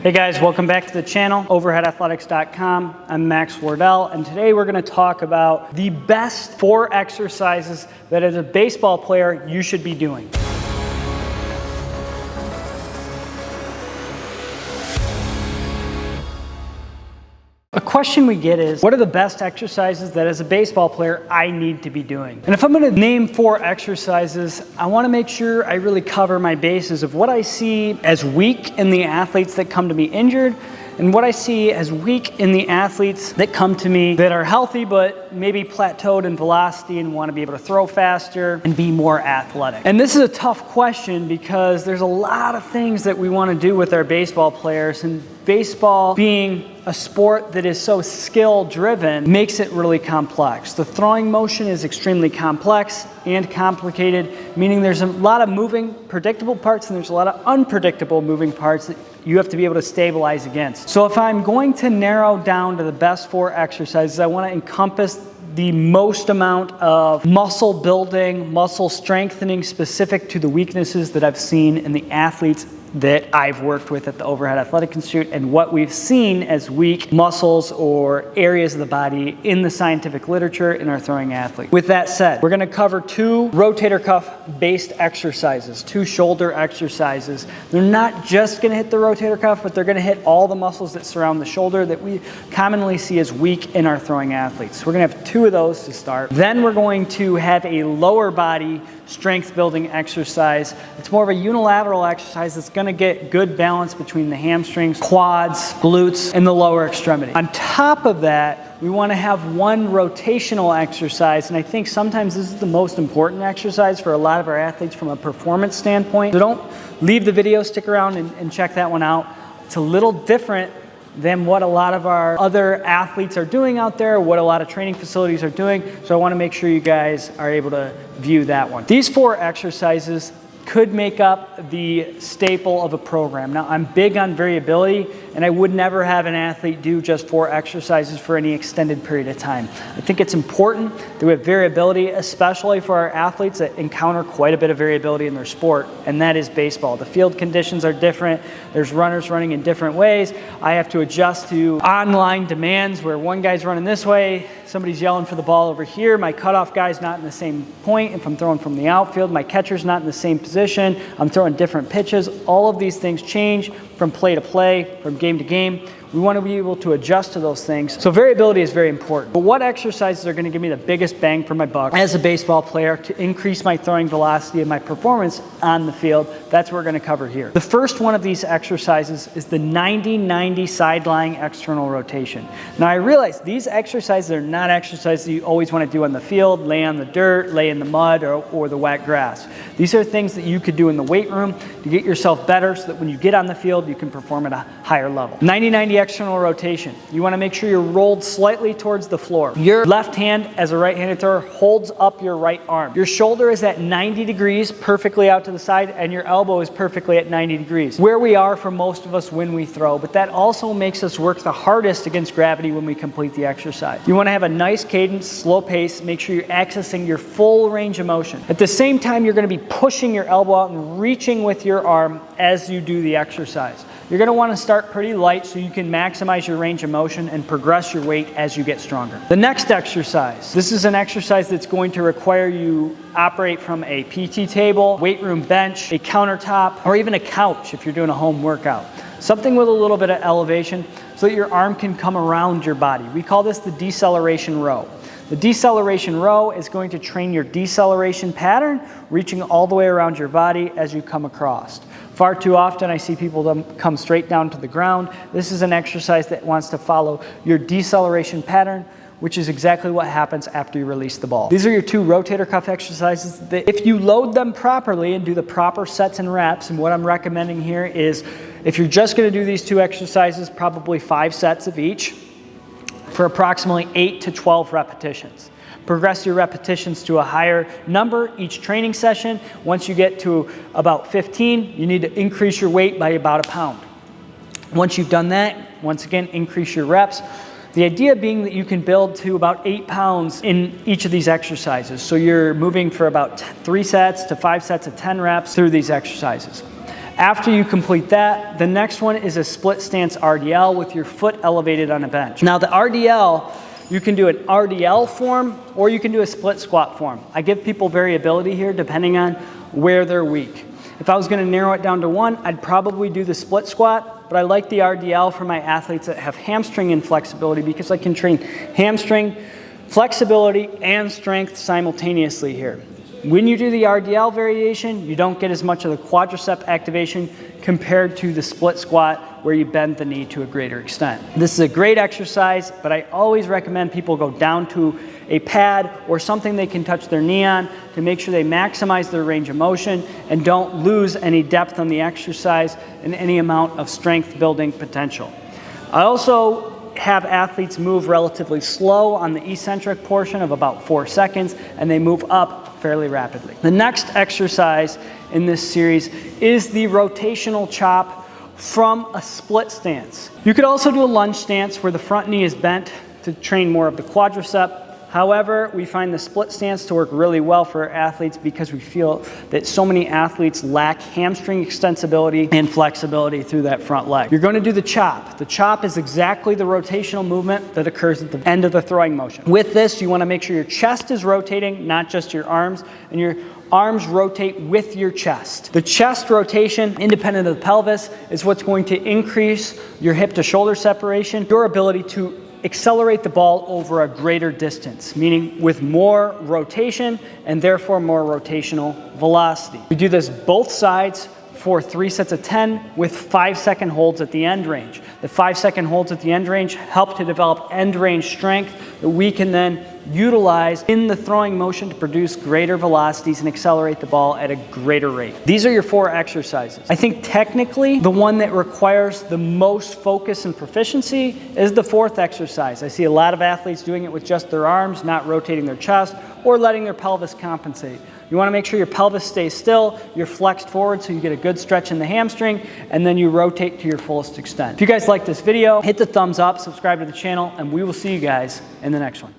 Hey guys, welcome back to the channel, overheadathletics.com. I'm Max Wardell, and today we're going to talk about the best 4 exercises that as a baseball player you should be doing. A question we get is, what are the best exercises that as a baseball player I need to be doing? And if I'm going to name 4 exercises, I want to make sure I really cover my bases of what I see as weak in the athletes that come to me injured, and what I see as weak in the athletes that come to me that are healthy but maybe plateaued in velocity and want to be able to throw faster and be more athletic. And this is a tough question because there's a lot of things that we want to do with our baseball players, and baseball being a sport that is so skill driven makes it really complex. The throwing motion is extremely complex and complicated, meaning there's a lot of moving predictable parts and there's a lot of unpredictable moving parts that you have to be able to stabilize against. So if I'm going to narrow down to the best 4 exercises, I want to encompass the most amount of muscle building, muscle strengthening specific to the weaknesses that I've seen in the athletes that I've worked with at the Overhead Athletic Institute and what we've seen as weak muscles or areas of the body in the scientific literature in our throwing athlete. With that said, we're going to cover 2 rotator cuff based exercises, 2 shoulder exercises. They're not just going to hit the rotator cuff, but they're going to hit all the muscles that surround the shoulder that we commonly see as weak in our throwing athletes. We're going to have 2 of those to start. Then we're going to have a lower body strength building exercise. It's more of a unilateral exercise that's going to get good balance between the hamstrings, quads, glutes, and the lower extremity. On top of that, we want to have 1 rotational exercise, and I think sometimes this is the most important exercise for a lot of our athletes from a performance standpoint. So don't leave the video, stick around and check that one out. It's a little different than what a lot of our other athletes are doing out there, what a lot of training facilities are doing. So I want to make sure you guys are able to view that one. These 4 exercises could make up the staple of a program. Now, I'm big on variability, and I would never have an athlete do just 4 exercises for any extended period of time. I think it's important that we have variability, especially for our athletes that encounter quite a bit of variability in their sport, and that is baseball. The field conditions are different. There's runners running in different ways. I have to adjust to online demands where one guy's running this way, somebody's yelling for the ball over here, my cutoff guy's not in the same point. If I'm throwing from the outfield, my catcher's not in the same position. I'm throwing different pitches. All of these things change from play to play, from game to game. We want to be able to adjust to those things. So variability is very important. But what exercises are going to give me the biggest bang for my buck as a baseball player to increase my throwing velocity and my performance on the field? That's what we're going to cover here. The first one of these exercises is the 90-90 side lying external rotation. Now I realize these exercises are not exercises that you always want to do on the field, lay on the dirt, lay in the mud, or the wet grass. These are things that you could do in the weight room to get yourself better so that when you get on the field, you can perform at a higher level. 90-90 external rotation. You want to make sure you're rolled slightly towards the floor. Your left hand as a right-handed thrower holds up your right arm. Your shoulder is at 90 degrees perfectly out to the side, and your elbow is perfectly at 90 degrees. Where we are for most of us when we throw, but that also makes us work the hardest against gravity when we complete the exercise. You want to have a nice cadence, slow pace, make sure you're accessing your full range of motion. At the same time, you're going to be pushing your elbow out and reaching with your arm as you do the exercise. You're going to want to start pretty light so you can maximize your range of motion and progress your weight as you get stronger. The next exercise, this is an exercise that's going to require you operate from a PT table, weight room bench, a countertop, or even a couch if you're doing a home workout. Something with a little bit of elevation so that your arm can come around your body. We call this the deceleration row. The deceleration row is going to train your deceleration pattern, reaching all the way around your body as you come across. Far too often I see people come straight down to the ground. This is an exercise that wants to follow your deceleration pattern, which is exactly what happens after you release the ball. These are your 2 rotator cuff exercises that if you load them properly and do the proper sets and reps, and what I'm recommending here is if you're just going to do these 2 exercises, probably 5 sets of each for approximately 8 to 12 repetitions. Progress your repetitions to a higher number each training session. Once you get to about 15, you need to increase your weight by about 1 pound. Once you've done that, once again, increase your reps. The idea being that you can build to about 8 pounds in each of these exercises. So you're moving for about 3 sets to 5 sets of 10 reps through these exercises. After you complete that, the next one is a split stance RDL with your foot elevated on a bench. Now the RDL, you can do an RDL form or you can do a split squat form. I give people variability here depending on where they're weak. If I was going to narrow it down to one, I'd probably do the split squat, but I like the RDL for my athletes that have hamstring inflexibility because I can train hamstring, flexibility, and strength simultaneously here. When you do the RDL variation, you don't get as much of the quadricep activation compared to the split squat where you bend the knee to a greater extent. This is a great exercise, but I always recommend people go down to a pad or something they can touch their knee on to make sure they maximize their range of motion and don't lose any depth on the exercise and any amount of strength building potential. I also have athletes move relatively slow on the eccentric portion of about 4 seconds, and they move up fairly rapidly. The next exercise in this series is the rotational chop from a split stance. You could also do a lunge stance where the front knee is bent to train more of the quadricep. However, we find the split stance to work really well for our athletes because we feel that so many athletes lack hamstring extensibility and flexibility through that front leg. You're going to do the chop. The chop is exactly the rotational movement that occurs at the end of the throwing motion. With this, you want to make sure your chest is rotating, not just your arms, and your arms rotate with your chest. The chest rotation, independent of the pelvis, is what's going to increase your hip to shoulder separation, your ability to accelerate the ball over a greater distance, meaning with more rotation and therefore more rotational velocity. We do this both sides for 3 sets of 10 with 5-second holds at the end range. The 5-second holds at the end range help to develop end range strength that we can then utilize in the throwing motion to produce greater velocities and accelerate the ball at a greater rate. These are your 4 exercises. I think technically the one that requires the most focus and proficiency is the 4th exercise. I see a lot of athletes doing it with just their arms, not rotating their chest or letting their pelvis compensate. You want to make sure your pelvis stays still, you're flexed forward so you get a good stretch in the hamstring, and then you rotate to your fullest extent. If you guys like this video, hit the thumbs up, subscribe to the channel, and we will see you guys in the next one.